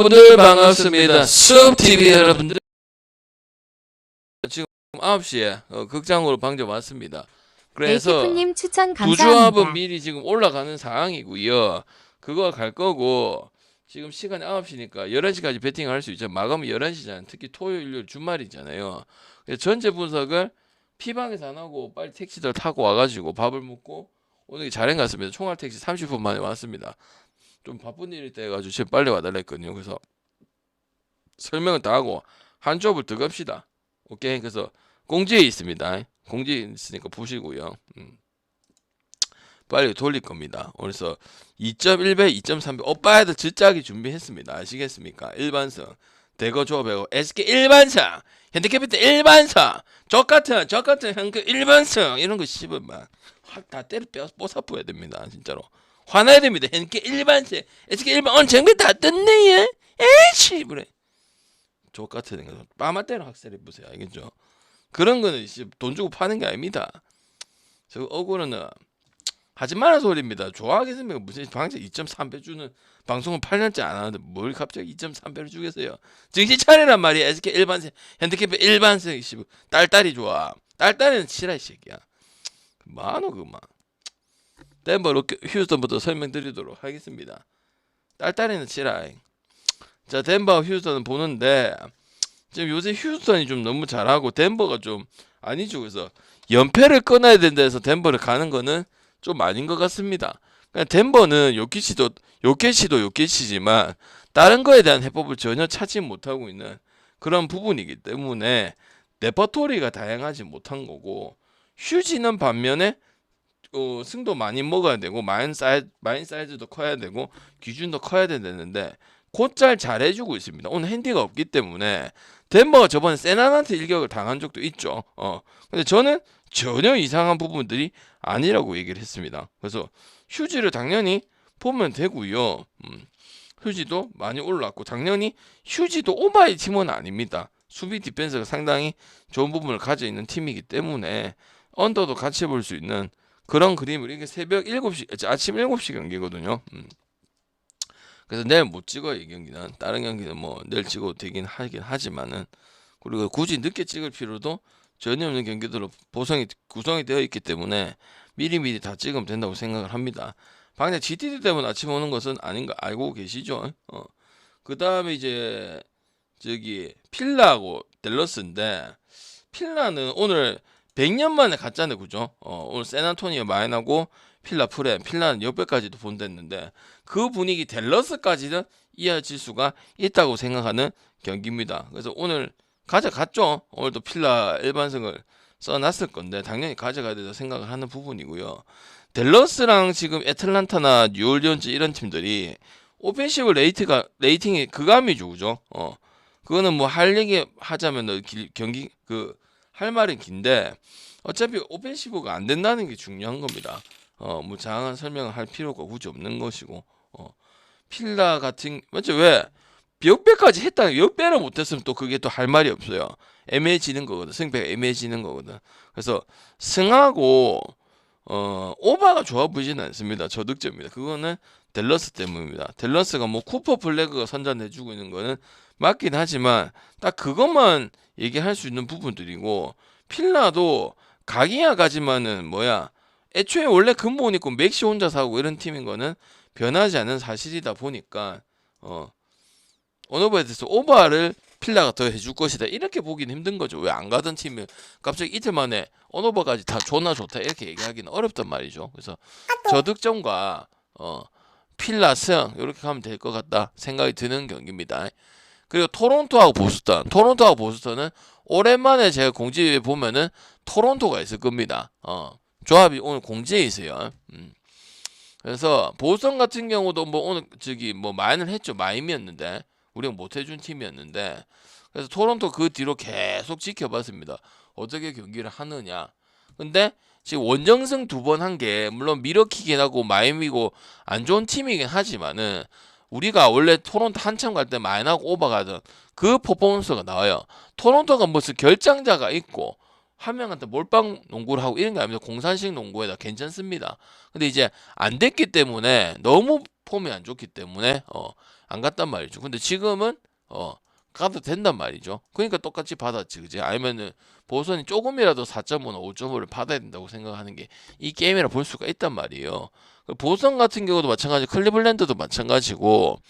여러분들 반갑습니다. 수업TV 여러분들 지금 9시에 극장으로 방송 왔습니다. 그래서 에이티프님 추천 두 감사합니다. 조합은 미리 지금 올라가는 상황이고요. 그거 갈 거고 지금 시간이 9시니까 11시까지 배팅할 수 있죠. 마감이 11시잖아요. 특히 토요일, 일요일 주말이잖아요. 그래서 전체 분석을 피방에서 안 하고 빨리 택시들 타고 와가지고 밥을 먹고 오늘 잘행 갔습니다. 총알 택시 30분 만에 왔습니다. 좀 바쁜 일이 돼가지고 지금 빨리 와달라 했거든요. 그래서 설명을 다 하고 한 조합을 더 갑시다. 오케이. 그래서 공지에 있습니다. 공지에 있으니까 보시고요. 빨리 돌릴 겁니다. 그래서 2.1배, 2.3배 오빠애들 진짜기 준비했습니다. 아시겠습니까? 일반성 대거 조합하고 SK 일반성, 현대캐피탈 일반성, 저같은 형그 일반성 이런 거 씹으면 확 다 때려 뽀사뿌야 됩니다. 진짜로 화나야 됩니다. 현대 일반성, SK 일반 오늘 정비 다 떴네. 에이씨 그래. 저같은 거 빠마때로 학살해 보세요. 알겠죠? 그런 거는 돈 주고 파는 게 아닙니다. 저 억울은 하지 마라 소리입니다. 좋아하겠습니까? 무슨 방제 2.3배 주는 방송을 8년째 안 하는데 뭘 갑자기 2.3배를 주겠어요? 정신 차리란 말이야. SK 일반생, 현대캐피 일반생, 딸딸이 좋아. 딸딸이는 치라 이 새끼야. 뭐하노 그만. 덴버 휴스턴부터 설명드리도록 하겠습니다. 딸딸이는 치라. 자, 덴버 휴스턴은 보는데 지금 요새 휴스턴이 좀 너무 잘하고 덴버가 좀 아니죠. 그래서 연패를 끊어야 된다 해서 덴버를 가는 거는 좀 아닌 것 같습니다. 그러니까 덴버는 요키치도 요키치지만 다른 거에 대한 해법을 전혀 찾지 못하고 있는 그런 부분이기 때문에 레퍼토리가 다양하지 못한 거고 휴지는 반면에 승도 많이 먹어야 되고 마인 사이즈도 커야 되고 기준도 커야 되는데 곧잘 잘해주고 있습니다. 오늘 핸디가 없기 때문에 덴버가 저번에 세난한테 일격을 당한 적도 있죠. 근데 저는 전혀 이상한 부분들이 아니라고 얘기를 했습니다. 그래서 휴지를 당연히 보면 되고요. 휴지도 많이 올랐고 당연히 휴지도 오바의 팀은 아닙니다. 수비 디펜스가 상당히 좋은 부분을 가지고 있는 팀이기 때문에 언더도 같이 볼 수 있는 그런 그림을 이게 새벽 7시 아침 7시 경기거든요. 그래서 내일 못 찍어요. 이 경기는 다른 경기는 뭐 내일 찍어도 되긴 하지만은 그리고 굳이 늦게 찍을 필요도 전혀 없는 경기들로 구성이 되어 있기 때문에 미리미리 다 찍으면 된다고 생각을 합니다. 방금 GTD 때문에 아침 오는 것은 아닌 거 알고 계시죠? 그 다음에 이제 저기 필라하고 댈러스인데 필라는 오늘 100년 만에 갔잖아요. 그죠? 오늘 샌안토니오 마인하고 필라 프렘, 필라는 역배까지도 본댔는데 그 분위기 댈러스까지는 이어질 수가 있다고 생각하는 경기입니다. 그래서 오늘 가져갔죠. 오늘도 필라 일반승을 써놨을 건데 당연히 가져가야 된다 생각을 하는 부분이고요. 댈러스랑 지금 애틀란타나 뉴올리언즈 이런 팀들이 오펜시브 레이팅이 그감이죠. 그죠? 그거는 뭐 할 얘기 하자면 경기 할 말은 긴데 어차피 오펜시브가 안 된다는 게 중요한 겁니다. 뭐 장한 설명을 할 필요가 굳이 없는 것이고 필라 같은 맞죠? 왜 역배까지 했다 역배를 못했으면 또 그게 또 할 말이 없어요. 애매해지는 거거든. 승패가 애매해지는 거거든. 그래서 승하고 오바가 좋아 보이지는 않습니다. 저득점입니다. 그거는 댈러스 때문입니다. 댈러스가 뭐 쿠퍼 블래그가 선전해주고 있는 거는 맞긴 하지만 딱 그것만 얘기할 수 있는 부분들이고 필라도 가기야 가지만은 애초에 원래 근본 있고 맥시 혼자 사고 이런 팀인 거는 변하지 않는 사실이다 보니까 어노버에 대해서 오바를 필라가 더 해줄 것이다 이렇게 보기는 힘든 거죠. 왜 안 가던 팀이 갑자기 이틀 만에 어노버까지 다 존나 좋다 이렇게 얘기하기는 어렵단 말이죠. 그래서 저득점과 필라 승 이렇게 가면 될 것 같다 생각이 드는 경기입니다. 그리고 토론토하고 보스턴은 오랜만에 제가 공지에 보면은 토론토가 있을 겁니다. 조합이 오늘 공지에 있어요. 그래서 보스턴 같은 경우도 뭐 오늘 마인을 했죠. 마임이었는데 우리가 못 해준 팀이었는데 그래서 토론토 그 뒤로 계속 지켜봤습니다. 어떻게 경기를 하느냐. 근데 지금 원정승 2번 한 게 물론 미러키긴 하고 마임이고 안 좋은 팀이긴 하지만은 우리가 원래 토론토 한참 갈 때 마인하고 오버가던 그 퍼포먼스가 나와요. 토론토가 무슨 결장자가 있고 한 명한테 몰빵 농구를 하고 이런 게 아닙니다. 공산식 농구에다 괜찮습니다. 근데 이제 안 됐기 때문에 너무 폼이 안 좋기 때문에 안 갔단 말이죠. 근데 지금은 가도 된단 말이죠. 그러니까 똑같이 받았지, 그지? 아니면은 보선이 조금이라도 4.5나 5.5를 받아야 된다고 생각하는 게 이 게임이라 볼 수가 있단 말이에요. 보선 같은 경우도 마찬가지, 클리블랜드도 마찬가지고,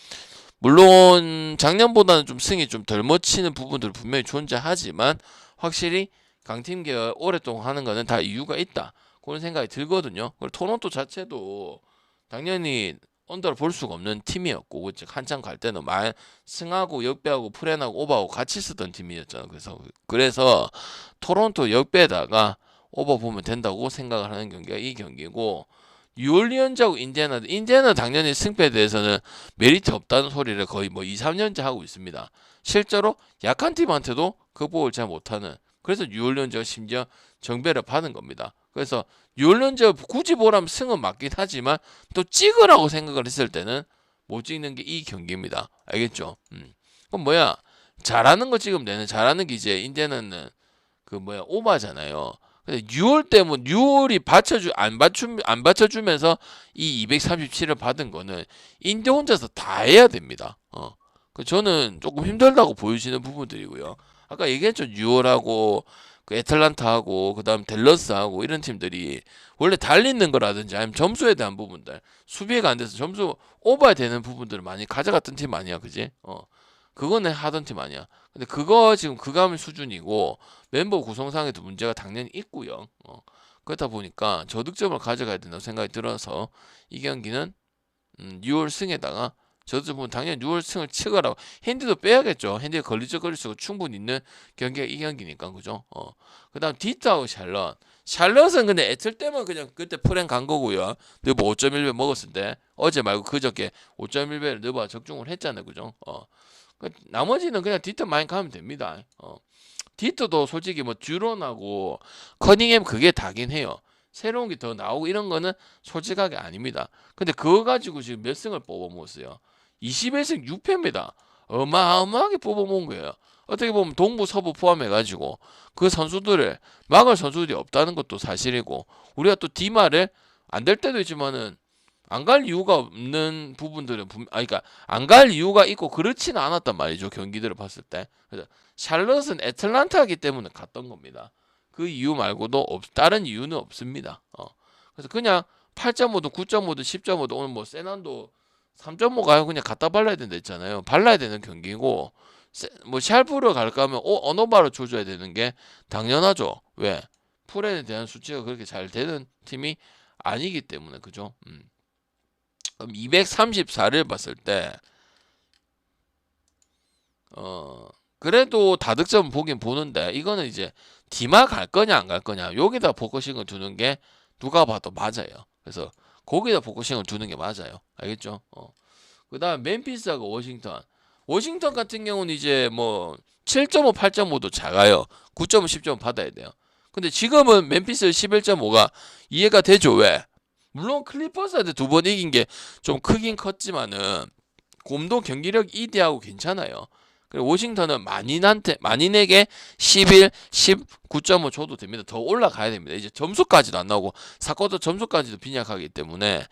물론 작년보다는 좀 승이 좀 덜 먹히는 부분들 분명히 존재하지만 확실히 강팀 계열 오랫동안 하는 거는 다 이유가 있다, 그런 생각이 들거든요. 그리고 토론토 자체도 당연히 언더를 볼 수가 없는 팀이었고, 즉 한참 갈 때는 승하고 역배하고 프렌하고 오버하고 같이 쓰던 팀이었잖아요. 그래서 토론토 역배에다가 오버 보면 된다고 생각을 하는 경기가 이 경기고, 뉴올리언즈하고 인디애나 당연히 승패에 대해서는 메리트 없다는 소리를 거의 뭐 2, 3년째 하고 있습니다. 실제로 약한 팀한테도 극복을 잘 못하는, 그래서 뉴올리언즈가 심지어 정배를 받은 겁니다. 그래서 뉴올리언즈가 굳이 보라면 승은 맞긴 하지만 또 찍으라고 생각을 했을 때는 못 찍는 게 이 경기입니다. 알겠죠? 그럼 뭐야, 잘하는 거 찍으면 되는, 잘하는 게 이제 인디애나는 그 오바잖아요. 근데 뉴올 때문에 뉴올이 안 받쳐주면서 이 237을 받은 거는 인디 혼자서 다 해야 됩니다. 저는 조금 힘들다고 보여지는 부분들이고요. 아까 얘기했죠. 뉴올하고 그 애틀란타하고 그다음 댈러스하고 이런 팀들이 원래 달리는 거라든지 아니면 점수에 대한 부분들, 수비가 안 돼서 점수 오버야 되는 부분들을 많이 가져갔던 팀 아니야, 그지? 그거는 하던 팀 아니야. 근데 그거 지금 그감 수준이고 멤버 구성상에도 문제가 당연히 있고요. 그렇다 보니까 저득점을 가져가야 된다고 생각이 들어서 이 경기는 6월 승에다가 저득점 당연히 6월 승을 치거라고, 핸디도 빼야겠죠. 핸디가 걸릴 수가 충분히 있는 경기가 이 경기니까, 그죠? 그 다음 디트하고 샬럿은 근데 애틀 때만 그냥 그때 프랭 간 거고요. 너버 5.1배 먹었을 때, 어제 말고 그저께 5.1배를 너버 적중을 했잖아요, 그죠? 나머지는 그냥 디트 많이 가면 됩니다. 디트도 솔직히 뭐 듀런하고 커닝햄 그게 다긴 해요. 새로운 게 더 나오고 이런 거는 솔직하게 아닙니다. 근데 그거 가지고 지금 몇 승을 뽑아먹었어요? 21승 6패입니다. 어마어마하게 뽑아먹은 거예요. 어떻게 보면 동부 서부 포함해가지고 그 선수들을 막을 선수들이 없다는 것도 사실이고, 우리가 또 디마를 안 될 때도 있지만은 안 갈 이유가 없는 부분들은 그러니까 안 갈 이유가 있고 그렇지는 않았단 말이죠. 경기들을 봤을 때. 그래서 샬럿은 애틀란타이기 때문에 갔던 겁니다. 그 이유 말고도 다른 이유는 없습니다. 그래서 그냥 8.5도 9.5도 10.5도 오늘 뭐 세난도 3.5 가요. 그냥 갖다 발라야 된다 했잖아요. 발라야 되는 경기고, 뭐 샬프로 갈까 하면 어노바로 줘줘야 되는 게 당연하죠. 왜? 프렌에 대한 수치가 그렇게 잘 되는 팀이 아니기 때문에, 그죠? 그럼 234를 봤을 때 그래도 다득점 보긴 보는데, 이거는 이제 디마 갈 거냐 안 갈 거냐 여기다 포커싱을 두는 게 누가 봐도 맞아요. 그래서 거기다 포커싱을 두는 게 맞아요. 알겠죠? 그 다음 멤피스하고 워싱턴 같은 경우는 이제 뭐 7.5, 8.5도 작아요. 9.5, 10.5 받아야 돼요. 근데 지금은 멤피스 11.5가 이해가 되죠. 왜? 물론 클리퍼스한테 2번 이긴 게 좀 크긴 컸지만은 곰도 경기력 이대하고 괜찮아요. 그리고 워싱턴은 만인에게 11, 19.5 줘도 됩니다. 더 올라가야 됩니다. 이제 점수까지도 안 나오고 사쿼터 점수까지도 빈약하기 때문에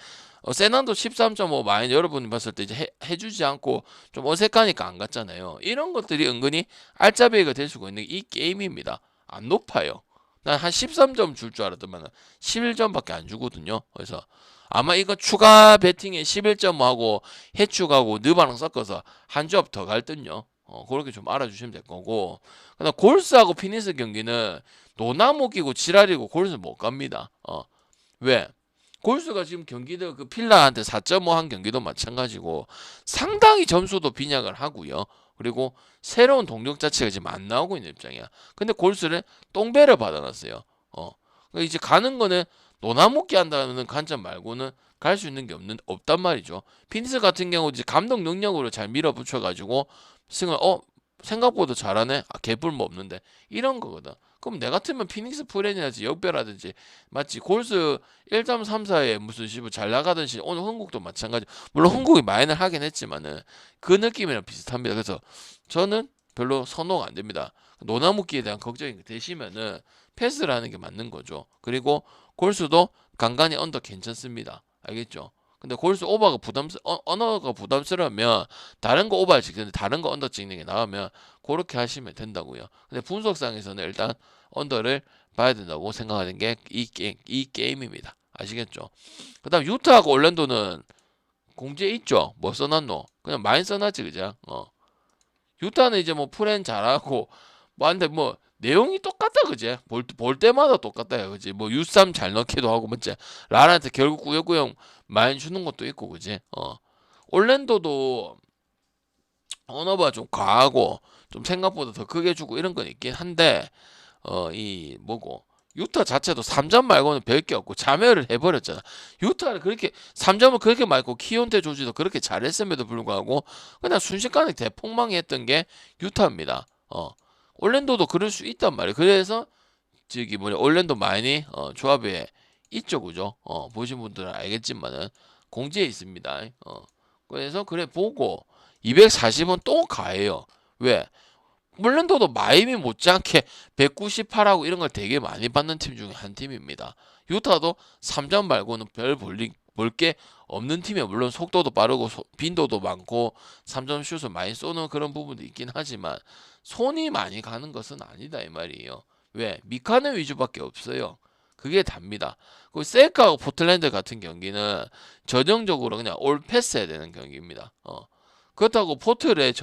세난도 13.5 마인 여러분이 봤을 때 이제 해주지 않고 좀 어색하니까 안 갔잖아요. 이런 것들이 은근히 알짜배기가 될 수가 있는 이 게임입니다. 안 높아요. 난 한 13점 줄 줄 알았더만 11점밖에 안 주거든요. 그래서 아마 이거 추가 배팅에 11.5하고 해축하고 느바랑 섞어서 한 조합 더 갈 듯요. 그렇게 좀 알아주시면 될 거고. 그다음 골스하고 피니스 경기는 노나무 끼고 지랄이고 골스 못 갑니다. 왜? 골스가 지금 경기도 그 필라한테 4.5 한 경기도 마찬가지고 상당히 점수도 빈약을 하고요. 그리고 새로운 동력 자체가 지금 안 나오고 있는 입장이야. 근데 골스를 똥배를 받아놨어요. 그러니까 이제 가는 거는 노나먹기 한다는 관점 말고는 갈 수 있는 게 없단 말이죠. 피니스 같은 경우 이제 감독 능력으로 잘 밀어붙여가지고 승을 생각보다 잘하네. 개뿔 뭐 없는데 이런 거거든. 그럼 내 같으면 피닉스 프렌이라든지 역배라든지 맞지? 골스 1.34에 무슨 시부 잘 나가든지 오늘 흥국도 마찬가지. 물론 흥국이 마인을 하긴 했지만은 그 느낌이랑 비슷합니다. 그래서 저는 별로 선호가 안 됩니다. 노나무기에 대한 걱정이 되시면은 패스를 하는 게 맞는 거죠. 그리고 골수도 간간히 언더 괜찮습니다. 알겠죠? 근데 골수 오버가 언어가 부담스러우면 다른 거 오버 찍는데 다른 거 언더 찍는 게 나오면 그렇게 하시면 된다고요. 근데 분석상에서는 일단 언더를 봐야 된다고 생각하는 게 이 게임입니다. 아시겠죠? 그다음 유타하고 올랜도는 공지에 있죠. 뭐 써놨노? 그냥 많이 써놨지 그죠? 유타는 이제 뭐 프렌 잘하고 뭐 한데 뭐 내용이 똑같다 그지? 볼 때마다 똑같다 그지? 뭐 U3 잘 넣기도 하고 뭐지? 라한테 결국 꾸역꾸역 많이 주는 것도 있고 그지? 올랜도도 언어가 좀 과하고 좀 생각보다 더 크게 주고 이런 건 있긴 한데 이 뭐고 유타 자체도 3점 말고는 별 게 없고 자멸을 해버렸잖아. 유타를 그렇게 3점을 그렇게 말고 키온테 조지도 그렇게 잘했음에도 불구하고 그냥 순식간에 대폭망했던 게 유타입니다. 올랜도도 그럴 수 있단 말이에요. 그래서 저기 뭐냐 올랜도 마인이 조합에 있죠, 그죠? 보신 분들은 알겠지만은 공지에 있습니다. 그래서 그래 보고 240은 또 가해요. 왜? 물론도 마이미 못지않게 198하고 이런 걸 되게 많이 받는 팀 중에 한 팀입니다. 유타도 3점 말고는 별 볼 게 없는 팀이에요. 물론 속도도 빠르고 빈도도 많고 3점 슛을 많이 쏘는 그런 부분도 있긴 하지만 손이 많이 가는 것은 아니다 이 말이에요. 왜? 미카네 위주밖에 없어요. 그게 답니다. 그 셀카하고 포틀랜드 같은 경기는 전형적으로 그냥 올 패스해야 되는 경기입니다. 그렇다고 포트에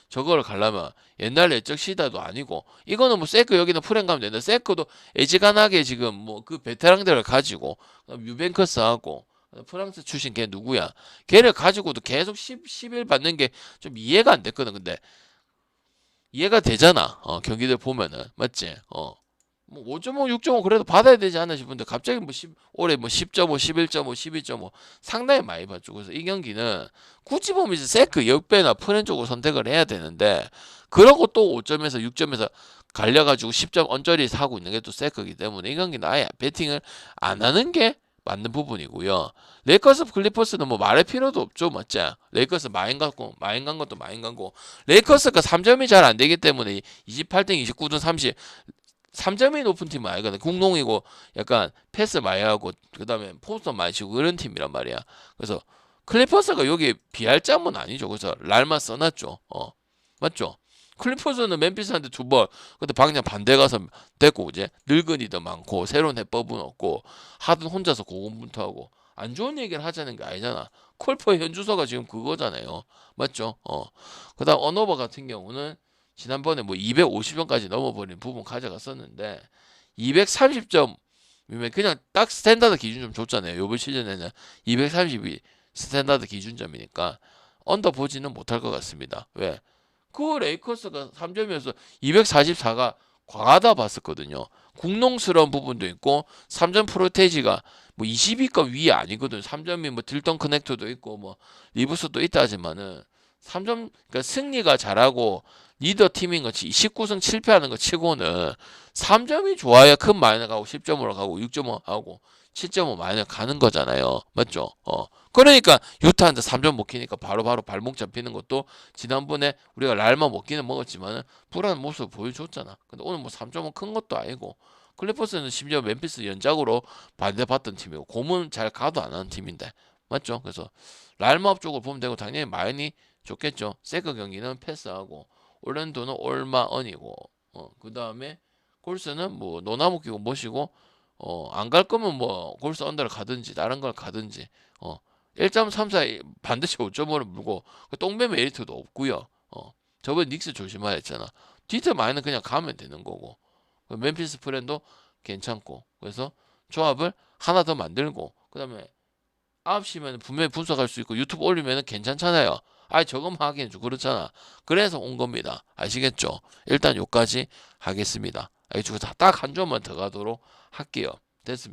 저거를 가려면 옛날 내적 시다도 아니고 이거는 뭐 세크 여기는 프렌 가면 되는데 세크도 애지간하게 지금 뭐 그 베테랑들을 가지고 유벤커스하고 프랑스 출신 걔 누구야? 걔를 가지고도 계속 11 받는 게 좀 이해가 안 됐거든. 근데 이해가 되잖아. 경기들 보면은 맞지? 뭐 5.5, 6.5 그래도 받아야 되지 않나 싶은데 갑자기 뭐 올해 뭐 10.5, 11.5, 12.5 상당히 많이 받죠. 그래서 이 경기는 굳이 보면 이제 세크 역배나 프렌 쪽으로 선택을 해야 되는데 그러고 또 5점에서 6점에서 갈려가지고 10점 언저리 사고 있는 게 또 세크이기 때문에 이 경기는 아예 배팅을 안 하는 게 맞는 부분이고요. 레이커스 클리퍼스는 뭐 말할 필요도 없죠, 맞지? 레이커스 마인 간 것도 마인 간고 레이커스가 3점이 잘 안 되기 때문에 28등, 29등, 30 3점이 높은 팀은 아니거든. 공동이고 약간 패스 많이 하고 그다음에 포스터 많이 치고 그런 팀이란 말이야. 그래서 클리퍼스가 여기 비할 점은 아니죠. 그래서 랄만 써놨죠. 맞죠? 클리퍼스는 멤피스한테 2번 근데 방향 반대 가서 됐고 이제 늙은이도 많고 새로운 해법은 없고 하든 혼자서 고군분투하고 안 좋은 얘기를 하자는 게 아니잖아. 콜퍼의 현주소가 지금 그거잖아요. 맞죠? 그다음 언어버 같은 경우는 지난번에 뭐 250점까지 넘어버린 부분 가져갔었는데 230점이면 그냥 딱 스탠다드 기준점 줬잖아요. 요번 시즌에는 230이 스탠다드 기준점이니까 언더 보지는 못할 것 같습니다. 왜? 그 레이커스가 3점이어서 244가 과하다 봤었거든요. 궁농스러운 부분도 있고 3점 프로테이지가 뭐 20위권 위에 아니거든. 3점이 뭐 딜던 커넥터도 있고 뭐 리브스도 있다 하지만은 3점 그러니까 승리가 잘하고 리더 팀인 거 19승 7패하는 거 치고는 3점이 좋아야 큰 마이너 가고 10점으로 가고 6.5 하고 7.5 마이너 가는 거잖아요. 맞죠? 그러니까 유타한테 3점 먹히니까 바로바로 발목 잡히는 것도 지난번에 우리가 랄마 먹기는 먹었지만 불안한 모습을 보여줬잖아. 근데 오늘 뭐 3점은 큰 것도 아니고 클리퍼스는 심지어 멤피스 연작으로 반대받던 팀이고 고문 잘 가도 안 하는 팀인데 맞죠? 그래서 랄마 쪽으로 보면 되고 당연히 마이니 좋겠죠. 세크 경기는 패스하고 올랜도는 올마언이고 그 다음에 골스는 뭐 노나무 끼고 모시고 안 갈 거면 뭐 골스 언더를 가든지 다른 걸 가든지 1.34 반드시 5.5를 물고 똥배 메리트도 없고요. 저번에 닉스 조심하라 했잖아. 디트 마이는 그냥 가면 되는 거고 멤피스 프렌도 괜찮고 그래서 조합을 하나 더 만들고 그 다음에 9시면 분명히 분석할 수 있고 유튜브 올리면 괜찮잖아요. 아니 저것만 하기엔 좀 그렇잖아. 그래서 온 겁니다. 아시겠죠? 일단 요까지 하겠습니다. 딱 한 점만 더 가도록 할게요. 됐습니까?